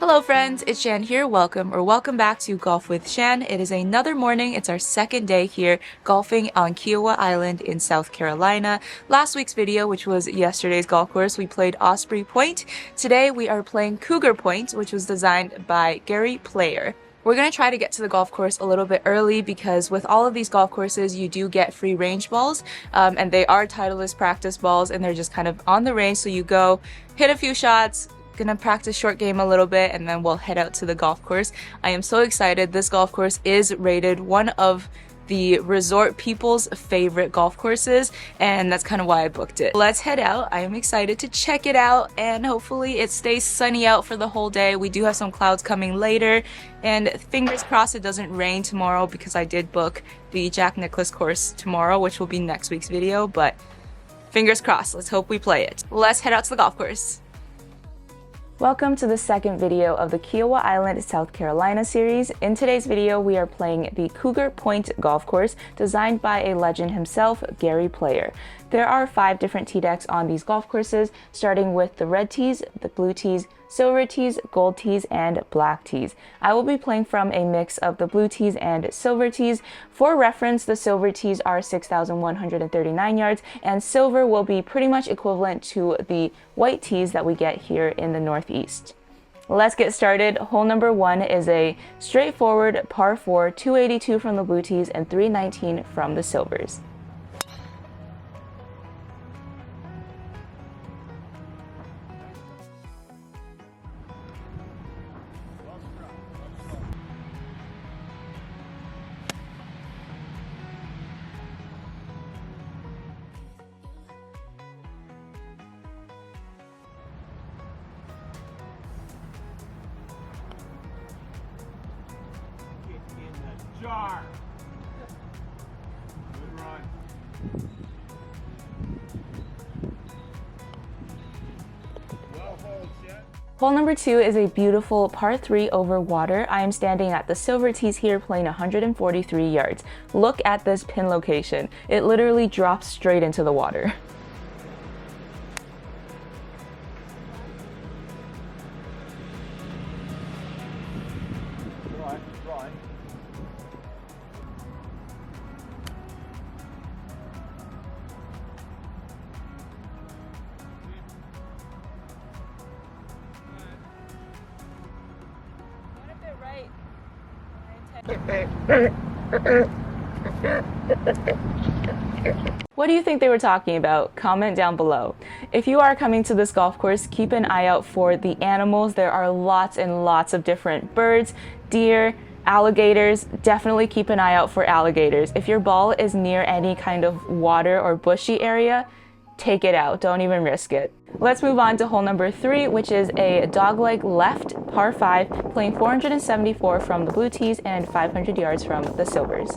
Hello friends, it's Shan here. Welcome back to Golf with Shan. It is another morning. It's our second day here golfing on Kiawah Island in South Carolina. Last week's video, which was yesterday's golf course, we played Osprey Point. Today we are playing Cougar Point, which was designed by Gary Player. We're going to try to get to the golf course a little bit early because with all of these golf courses you do get free range balls, and they are Titleist practice balls and they're just kind of on the range, so you go hit a few shots, gonna practice short game a little bit, and then we'll head out to the golf course. I am so excited. This golf course is rated one of the resort people's favorite golf courses, and that's kind of why I booked it. Let's head out. I am excited to check it out, and hopefully it stays sunny out for the whole day. We do have some clouds coming later, and fingers crossed it doesn't rain tomorrow because I did book the Jack Nicklaus course tomorrow, which will be next week's video, but fingers crossed. Let's hope we play it. Let's head out to the golf course. Welcome to the second video of the Kiawah Island, South Carolina series. In today's video, we are playing the Cougar Point Golf Course, designed by a legend himself, Gary Player. There are 5 different tee decks on these golf courses, starting with the red tees, the blue tees, silver tees, gold tees, and black tees. I will be playing from a mix of the blue tees and silver tees. For reference, the silver tees are 6,139 yards, and silver will be pretty much equivalent to the white tees that we get here in the Northeast. Let's get started. Hole number 1 is a straightforward par 4, 282 from the blue tees and 319 from the silvers. Jar. Good run. Well hold, Chet. Hole number 2 is a beautiful par 3 over water. I am standing at the silver tees here playing 143 yards. Look at this pin location. It literally drops straight into the water. Right. What do you think they were talking about? Comment down below. If you are coming to this golf course, keep an eye out for the animals. There are lots and lots of different birds, deer, alligators. Definitely keep an eye out for alligators. If your ball is near any kind of water or bushy area, take it out. Don't even risk it. Let's move on to hole number 3, which is a dogleg left par 5, playing 474 from the blue tees and 500 yards from the silvers.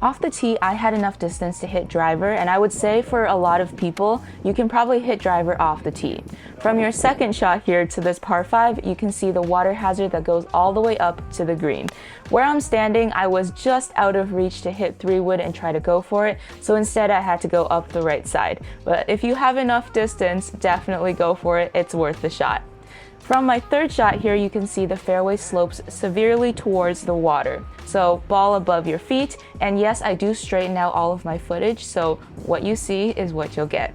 Off the tee, I had enough distance to hit driver, and I would say for a lot of people, you can probably hit driver off the tee. From your second shot here to this par 5, you can see the water hazard that goes all the way up to the green. Where I'm standing, I was just out of reach to hit 3-wood and try to go for it, so instead I had to go up the right side. But if you have enough distance, definitely go for it. It's worth the shot. From my third shot here, you can see the fairway slopes severely towards the water. So ball above your feet, and yes, I do straighten out all of my footage, so what you see is what you'll get.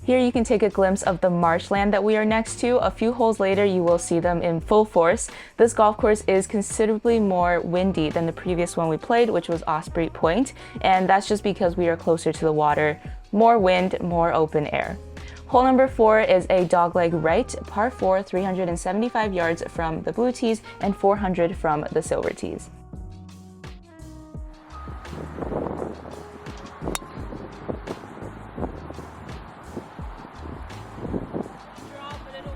Here you can take a glimpse of the marshland that we are next to. A few holes later, you will see them in full force. This golf course is considerably more windy than the previous one we played, which was Osprey Point, and that's just because we are closer to the water. More wind, more open air. Hole number 4 is a dogleg right, par 4, 375 yards from the blue tees and 400 from the silver tees.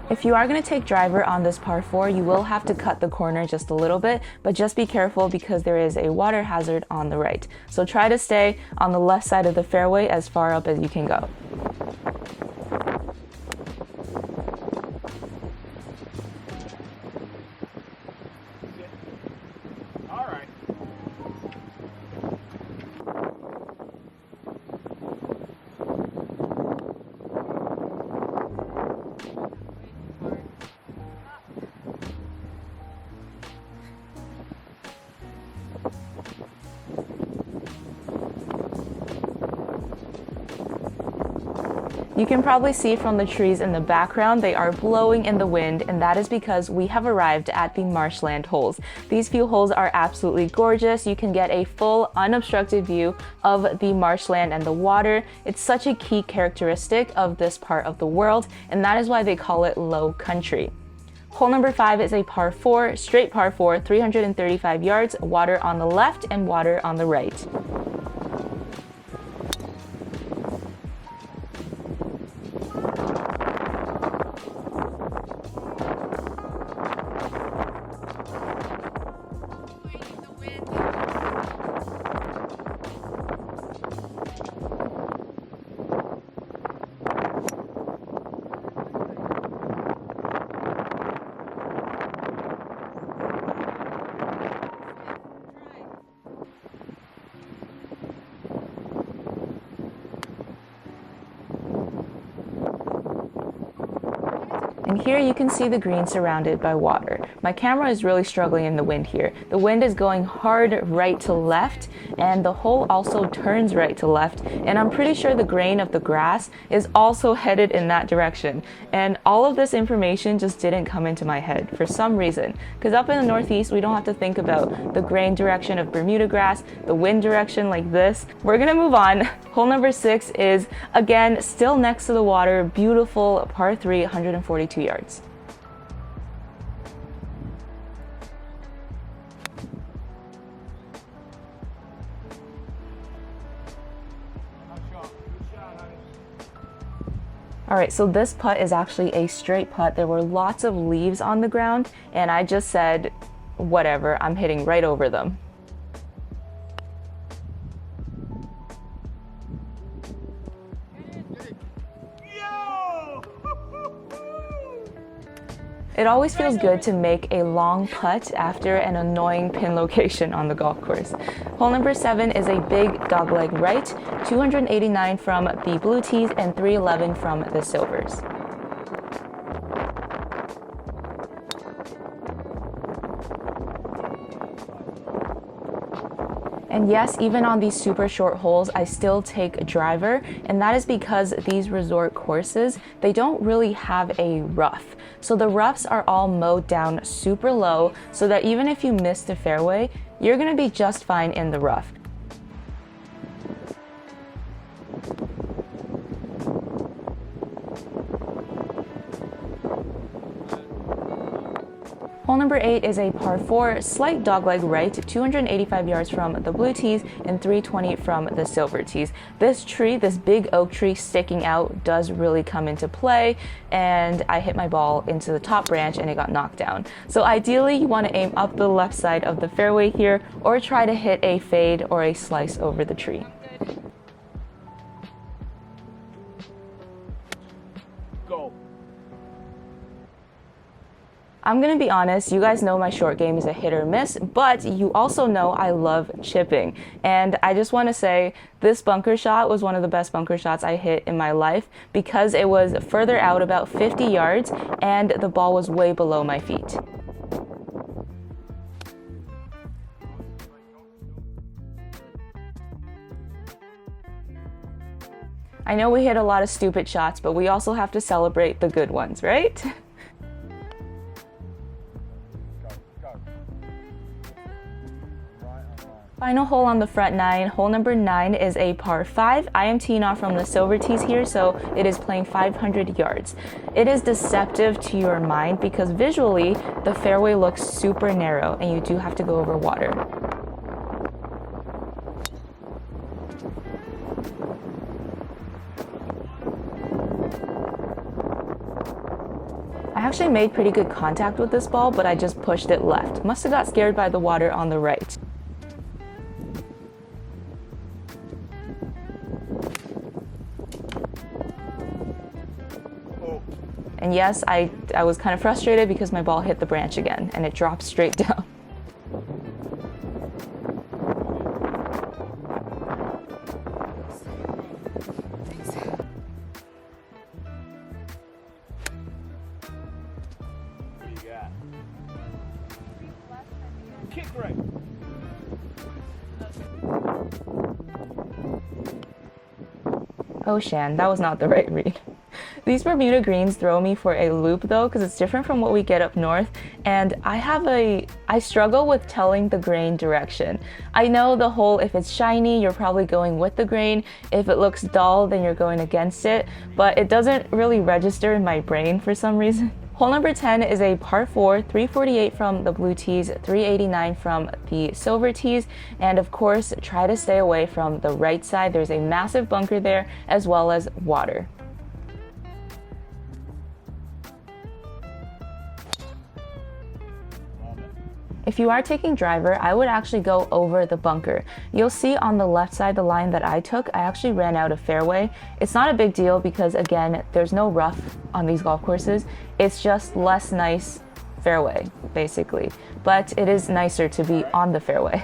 If you are going to take driver on this par 4, you will have to cut the corner just a little bit, but just be careful because there is a water hazard on the right. So try to stay on the left side of the fairway as far up as you can go. All right. You can probably see from the trees in the background, they are blowing in the wind, and that is because we have arrived at the marshland holes. These few holes are absolutely gorgeous. You can get a full unobstructed view of the marshland and the water. It's such a key characteristic of this part of the world, and that is why they call it low country. Hole number 5 is a par 4, straight par 4, 335 yards, water on the left and water on the right. And here you can see the green surrounded by water. My camera is really struggling in the wind here. The wind is going hard right to left, and the hole also turns right to left, and I'm pretty sure the grain of the grass is also headed in that direction. And all of this information just didn't come into my head for some reason, because up in the Northeast we don't have to think about the grain direction of Bermuda grass, the wind direction like this. We're gonna move on. Hole number 6 is again still next to the water, beautiful par 3, 142 yards. All right, so this putt is actually a straight putt. There were lots of leaves on the ground, and I just said, whatever, I'm hitting right over them. It always feels good to make a long putt after an annoying pin location on the golf course. Hole number 7 is a big dogleg right, 289 from the blue tees and 311 from the silvers. And yes, even on these super short holes, I still take a driver, and that is because these resort courses, they don't really have a rough. So the roughs are all mowed down super low so that even if you miss the fairway, you're gonna be just fine in the rough. Hole number 8 is a par 4, slight dogleg right, 285 yards from the blue tees and 320 from the silver tees. This tree, this big oak tree sticking out, does really come into play, and I hit my ball into the top branch and it got knocked down. So ideally you want to aim up the left side of the fairway here, or try to hit a fade or a slice over the tree. Go. I'm gonna be honest, you guys know my short game is a hit or miss, but you also know I love chipping. And I just wanna say, this bunker shot was one of the best bunker shots I hit in my life because it was further out about 50 yards and the ball was way below my feet. I know we hit a lot of stupid shots, but we also have to celebrate the good ones, right? Final hole on the front 9. Hole number 9 is a par 5. I am teeing off from the silver tees here, so it is playing 500 yards. It is deceptive to your mind because visually the fairway looks super narrow and you do have to go over water. I actually made pretty good contact with this ball, but I just pushed it left. Must have got scared by the water on the right. And yes, I was kind of frustrated because my ball hit the branch again and it dropped straight down. What do you got? Kick right. Oh, Shan, that was not the right read. These Bermuda greens throw me for a loop though, because it's different from what we get up north, and I struggle with telling the grain direction. I know the hole, if it's shiny, you're probably going with the grain. If it looks dull, then you're going against it, but it doesn't really register in my brain for some reason. Hole number 10 is a par 4, 348 from the blue tees, 389 from the silver tees, and of course, try to stay away from the right side. There's a massive bunker there, as well as water. If you are taking driver, I would actually go over the bunker. You'll see on the left side, the line that I took, I actually ran out of fairway. It's not a big deal because again, there's no rough on these golf courses. It's just less nice fairway, basically. But it is nicer to be on the fairway.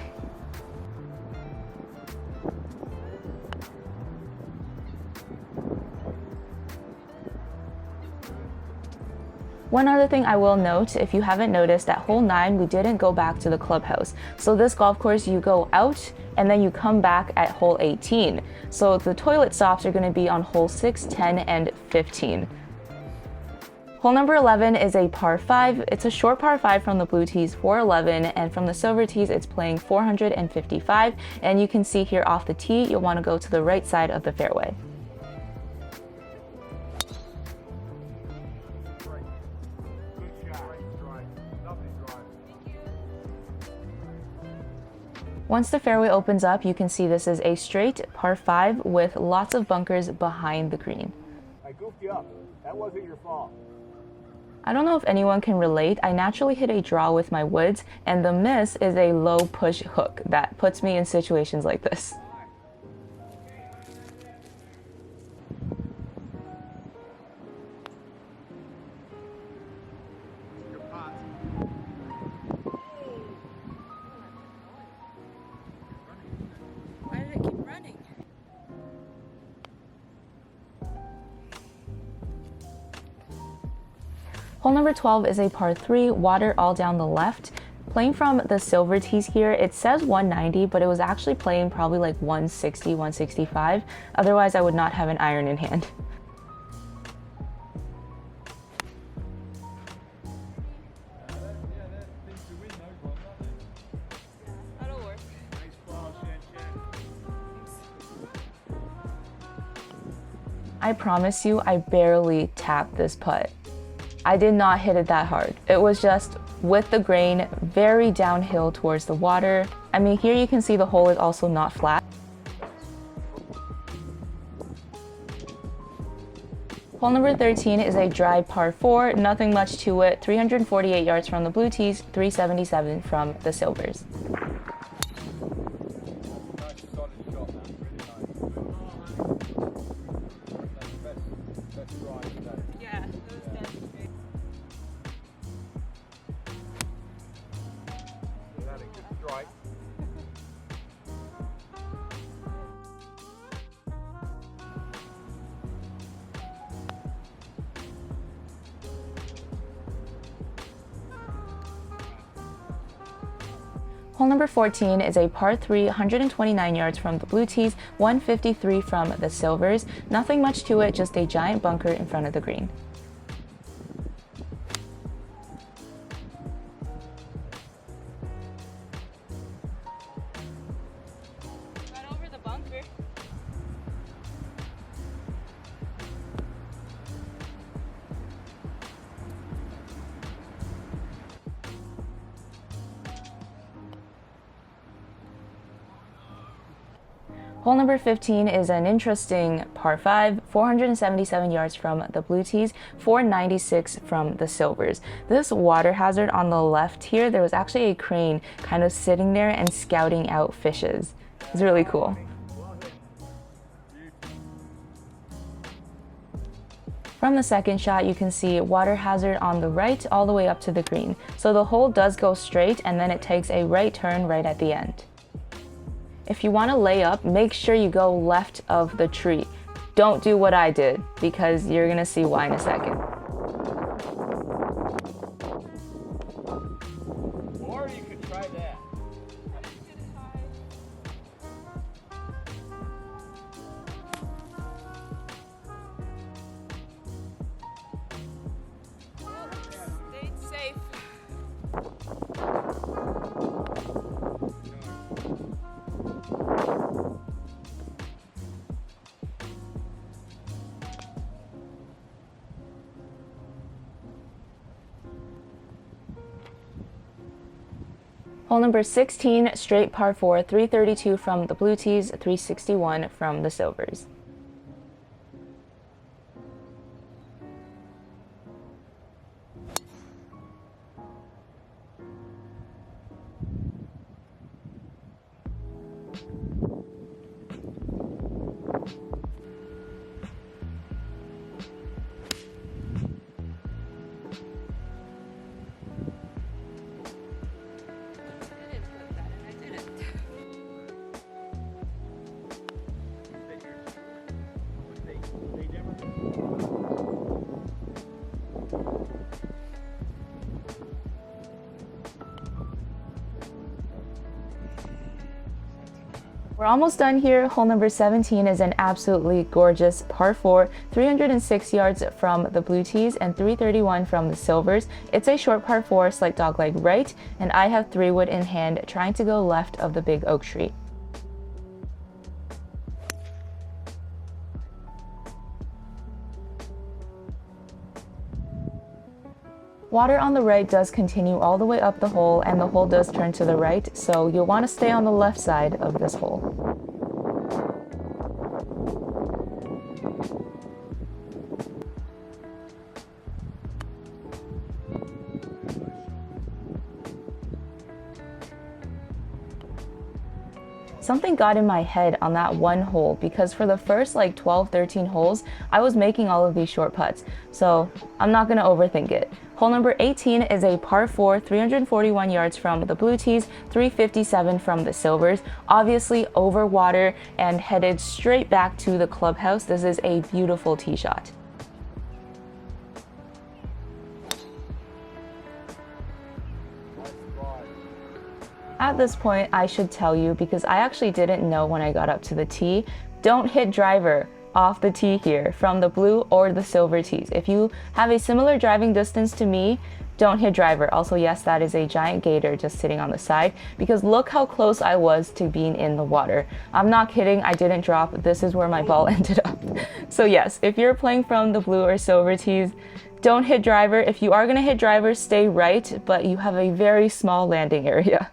One other thing I will note, if you haven't noticed, at hole 9, we didn't go back to the clubhouse. So this golf course, you go out and then you come back at hole 18. So the toilet stops are going to be on hole 6, 10, and 15. Hole number 11 is a par 5. It's a short par 5 from the blue tees, 411, and from the silver tees, it's playing 455. And you can see here off the tee, you'll want to go to the right side of the fairway. Once the fairway opens up, you can see this is a straight par 5 with lots of bunkers behind the green. I goofed you up. That wasn't your fault. I don't know if anyone can relate. I naturally hit a draw with my woods, and the miss is a low push hook that puts me in situations like this. Why did it keep running? Hole number 12 is a par 3, water all down the left. Playing from the silver tees here, it says 190, but it was actually playing probably like 160, 165. Otherwise, I would not have an iron in hand. That'll work. Nice ball, Shan. I promise you, I barely tapped this putt. I did not hit it that hard. It was just with the grain, very downhill towards the water. I mean, here you can see the hole is also not flat. Hole number 13 is a dry par 4, nothing much to it, 348 yards from the blue tees, 377 from the silvers. Yeah, it was definitely. That's a good strike. Hole number 14 is a par 3, 129 yards from the blue tees, 153 from the silvers. Nothing much to it, just a giant bunker in front of the green. Got over the bunker. Hole number 15 is an interesting par 5, 477 yards from the blue tees, 496 from the silvers. This water hazard on the left here, there was actually a crane kind of sitting there and scouting out fishes. It's really cool. From the second shot, you can see water hazard on the right all the way up to the green. So the hole does go straight and then it takes a right turn right at the end. If you want to lay up, make sure you go left of the tree. Don't do what I did, because you're going to see why in a second. Or you could try that. Stayed safe. Hole number 16, straight par 4, 332 from the blue tees, 361 from the silvers. We're almost done here. Hole number 17 is an absolutely gorgeous par 4, 306 yards from the blue tees and 331 from the silvers. It's a short par 4, slight dogleg right, and I have 3-wood in hand trying to go left of the big oak tree. Water on the right does continue all the way up the hole, and the hole does turn to the right, so you'll want to stay on the left side of this hole. Something got in my head on that one hole, because for the first like 12-13 holes, I was making all of these short putts, so I'm not going to overthink it. Hole number 18 is a par 4, 341 yards from the blue tees, 357 from the silvers. Obviously over water and headed straight back to the clubhouse. This is a beautiful tee shot. At this point, I should tell you, because I actually didn't know when I got up to the tee, don't hit driver off the tee here from the blue or the silver tees. If you have a similar driving distance to me, don't hit driver. Also, yes, that is a giant gator just sitting on the side, because look how close I was to being in the water. I'm not kidding, I didn't drop. This is where my ball ended up. So yes, if you're playing from the blue or silver tees, don't hit driver. If you are gonna hit driver, stay right, but you have a very small landing area.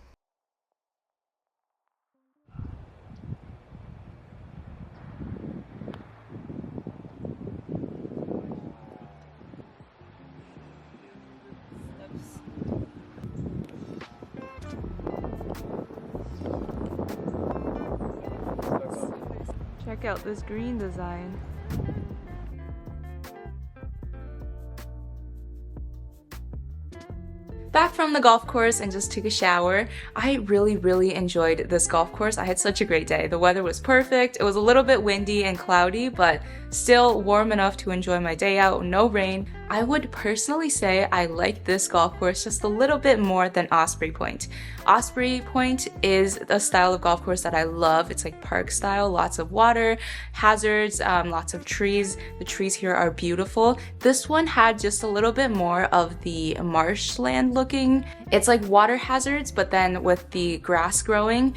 Check out this green design. Back from the golf course and just took a shower. I really enjoyed this golf course. I had such a great day. The weather was perfect. It was a little bit windy and cloudy, but still warm enough to enjoy my day out, no rain. I would personally say I like this golf course just a little bit more than Osprey Point. Osprey Point is a style of golf course that I love. It's like park style, lots of water, hazards, lots of trees. The trees here are beautiful. This one had just a little bit more of the marshland looking. It's like water hazards, but then with the grass growing,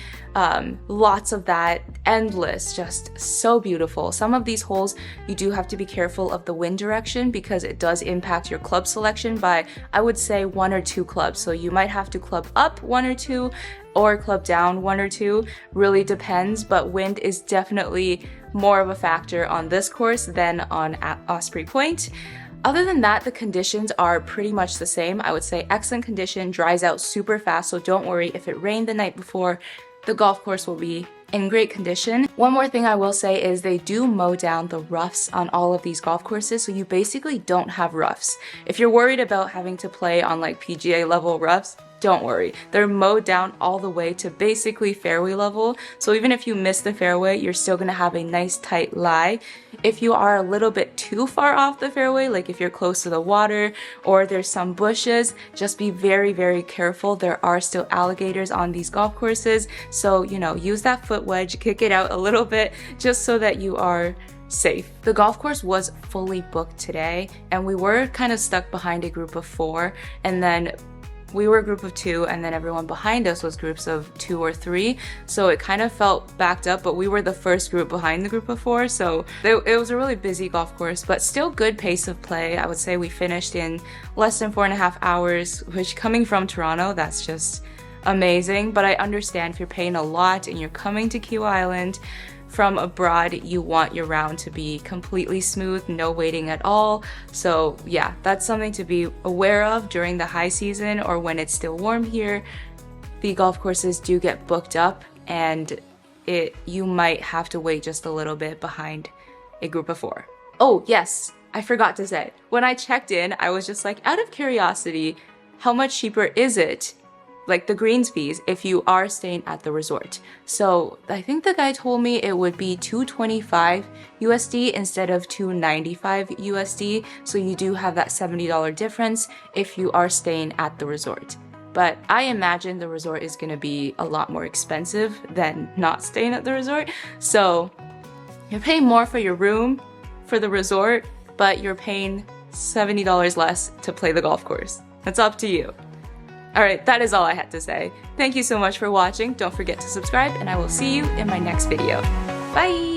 lots of that, endless, just so beautiful. Some of these holes, you do have to be careful of the wind direction because it does impact your club selection by, I would say, 1 or 2 clubs. So you might have to club up 1 or 2 or club down 1 or 2, really depends, but wind is definitely more of a factor on this course than on Osprey Point. Other than that, the conditions are pretty much the same. I would say excellent condition, dries out super fast, so don't worry if it rained the night before, the golf course will be in great condition. One more thing I will say is they do mow down the roughs on all of these golf courses, so you basically don't have roughs. If you're worried about having to play on like PGA level roughs, don't worry. They're mowed down all the way to basically fairway level, so even if you miss the fairway, you're still gonna have a nice tight lie. If you are a little bit too far off the fairway, like if you're close to the water or there's some bushes, just be very, very careful. There are still alligators on these golf courses, so you know, use that foot wedge, kick it out a little bit just so that you are safe. The golf course was fully booked today, and we were kind of stuck behind a group of 4, and then we were a group of 2, and then everyone behind us was groups of 2 or 3, so it kind of felt backed up, but we were the first group behind the group of 4, so it was a really busy golf course, but still good pace of play. I would say we finished in less than 4.5 hours, which coming from Toronto, that's just amazing. But I understand if you're paying a lot and you're coming to Kiawah Island from abroad, you want your round to be completely smooth, no waiting at all. So yeah, that's something to be aware of during the high season or when it's still warm here. The golf courses do get booked up, and you might have to wait just a little bit behind a group of 4. Oh yes, I forgot to say, when I checked in, I was just like, out of curiosity, how much cheaper is it, like the greens fees, if you are staying at the resort? So I think the guy told me it would be $225 USD instead of $295 USD. So you do have that $70 difference if you are staying at the resort. But I imagine the resort is going to be a lot more expensive than not staying at the resort. So you're paying more for your room for the resort, but you're paying $70 less to play the golf course. That's up to you. Alright, that is all I had to say. Thank you so much for watching. Don't forget to subscribe, and I will see you in my next video. Bye!